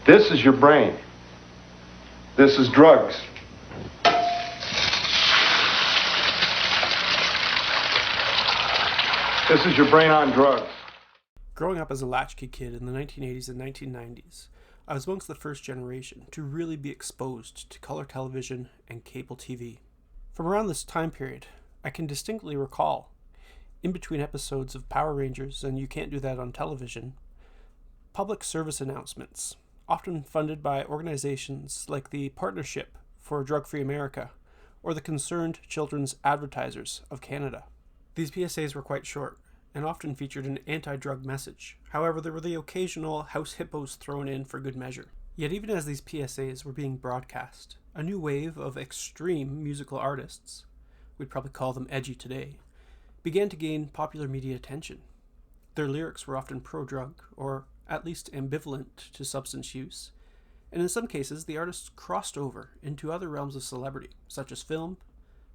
This is your brain. This is drugs. This is your brain on drugs. Growing up as a latchkey kid in the 1980s and 1990s, I was amongst the first generation to really be exposed to color television and cable TV. From around this time period, I can distinctly recall, in between episodes of Power Rangers and You Can't Do That on Television, public service announcements, often funded by organizations like the Partnership for Drug-Free America or the Concerned Children's Advertisers of Canada. These PSAs were quite short and often featured an anti-drug message. However, there were the occasional house hippos thrown in for good measure. Yet even as these PSAs were being broadcast, a new wave of extreme musical artists, we'd probably call them edgy today, began to gain popular media attention. Their lyrics were often pro-drug, or at least ambivalent to substance use, and in some cases the artists crossed over into other realms of celebrity, such as film,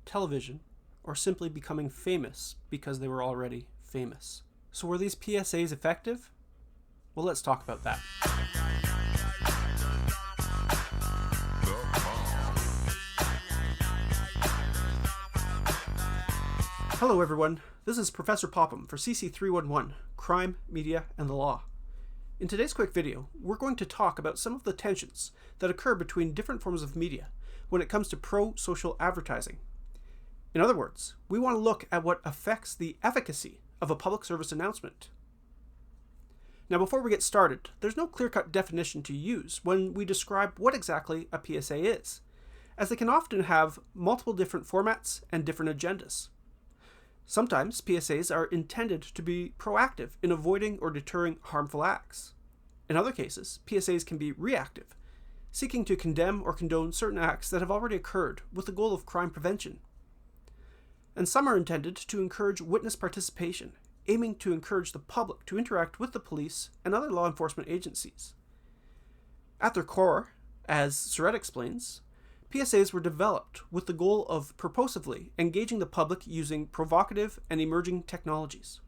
television, or simply becoming famous because they were already famous. So were these PSAs effective? Well, let's talk about that. Hello everyone, this is Professor Popham for CC311, Crime, Media, and the Law. In today's quick video, we're going to talk about some of the tensions that occur between different forms of media when it comes to pro-social advertising. In other words, we want to look at what affects the efficacy of a public service announcement. Now, before we get started, there's no clear-cut definition to use when we describe what exactly a PSA is, as they can often have multiple different formats and different agendas. Sometimes PSAs are intended to be proactive in avoiding or deterring harmful acts. In other cases, PSAs can be reactive, seeking to condemn or condone certain acts that have already occurred with the goal of crime prevention. And some are intended to encourage witness participation, aiming to encourage the public to interact with the police and other law enforcement agencies. At their core, as Surratt explains, PSAs were developed with the goal of purposefully engaging the public using provocative and emerging technologies.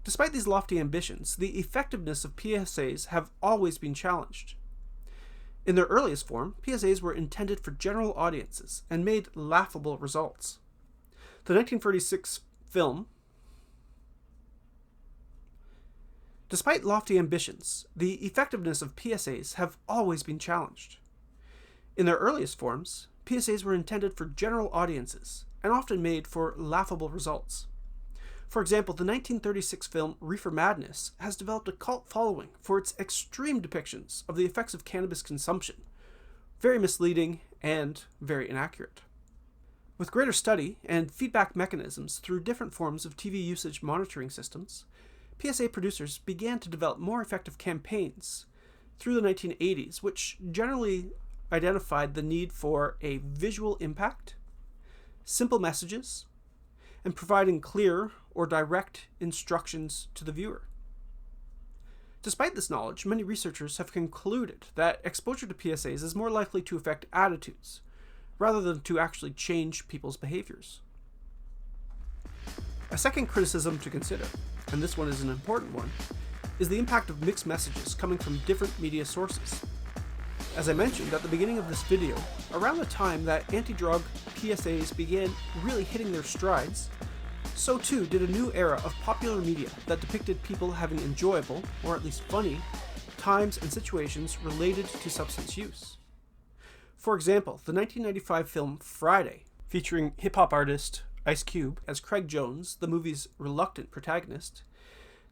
Despite these lofty ambitions, the effectiveness of PSAs have always been challenged. In their earliest form, PSAs were intended for general audiences and made laughable results. The 1936 film, despite lofty ambitions, the effectiveness of PSAs have always been challenged. In their earliest forms, PSAs were intended for general audiences and often made for laughable results. For example, the 1936 film Reefer Madness has developed a cult following for its extreme depictions of the effects of cannabis consumption, very misleading and very inaccurate. With greater study and feedback mechanisms through different forms of TV usage monitoring systems, PSA producers began to develop more effective campaigns through the 1980s, which generally identified the need for a visual impact, simple messages, and providing clear or direct instructions to the viewer. Despite this knowledge, many researchers have concluded that exposure to PSAs is more likely to affect attitudes, rather than to actually change people's behaviors. A second criticism to consider, and this one is an important one, is the impact of mixed messages coming from different media sources. As I mentioned at the beginning of this video, around the time that anti-drug PSAs began really hitting their strides, so too did a new era of popular media that depicted people having enjoyable, or at least funny, times and situations related to substance use. For example, the 1995 film Friday, featuring hip-hop artist Ice Cube as Craig Jones, the movie's reluctant protagonist,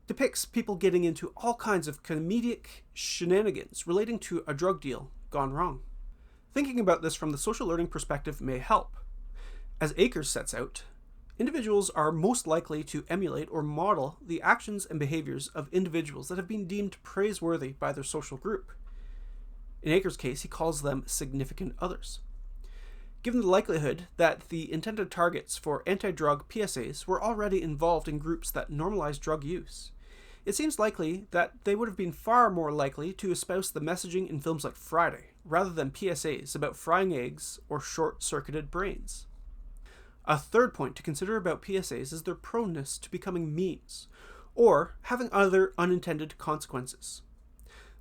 depicts people getting into all kinds of comedic shenanigans relating to a drug deal gone wrong. Thinking about this from the social learning perspective may help. As Akers sets out, individuals are most likely to emulate or model the actions and behaviors of individuals that have been deemed praiseworthy by their social group. In Akers' case, he calls them significant others. Given the likelihood that the intended targets for anti-drug PSAs were already involved in groups that normalize drug use, it seems likely that they would have been far more likely to espouse the messaging in films like Friday, rather than PSAs about frying eggs or short-circuited brains. A third point to consider about PSAs is their proneness to becoming memes, or having other unintended consequences.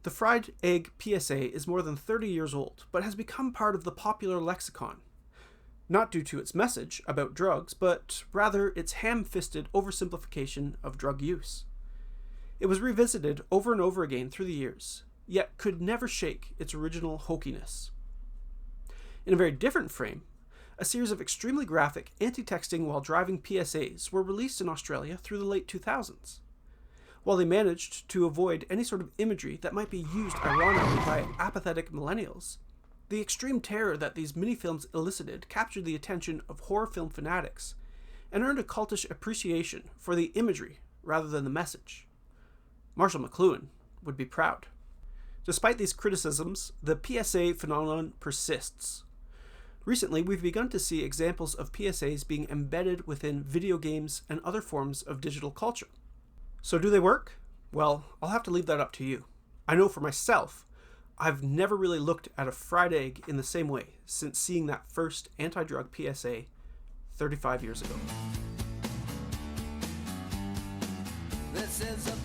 The fried egg PSA is more than 30 years old, but has become part of the popular lexicon. Not due to its message about drugs, but rather its ham-fisted oversimplification of drug use. It was revisited over and over again through the years, yet could never shake its original hokiness. In a very different frame, a series of extremely graphic anti-texting while driving PSAs were released in Australia through the late 2000s. While they managed to avoid any sort of imagery that might be used ironically by apathetic millennials, the extreme terror that these mini-films elicited captured the attention of horror film fanatics and earned a cultish appreciation for the imagery rather than the message. Marshall McLuhan would be proud. Despite these criticisms, the PSA phenomenon persists. Recently, we've begun to see examples of PSAs being embedded within video games and other forms of digital culture. So do they work? Well, I'll have to leave that up to you. I know for myself, I've never really looked at a fried egg in the same way since seeing that first anti-drug PSA 35 years ago. This is a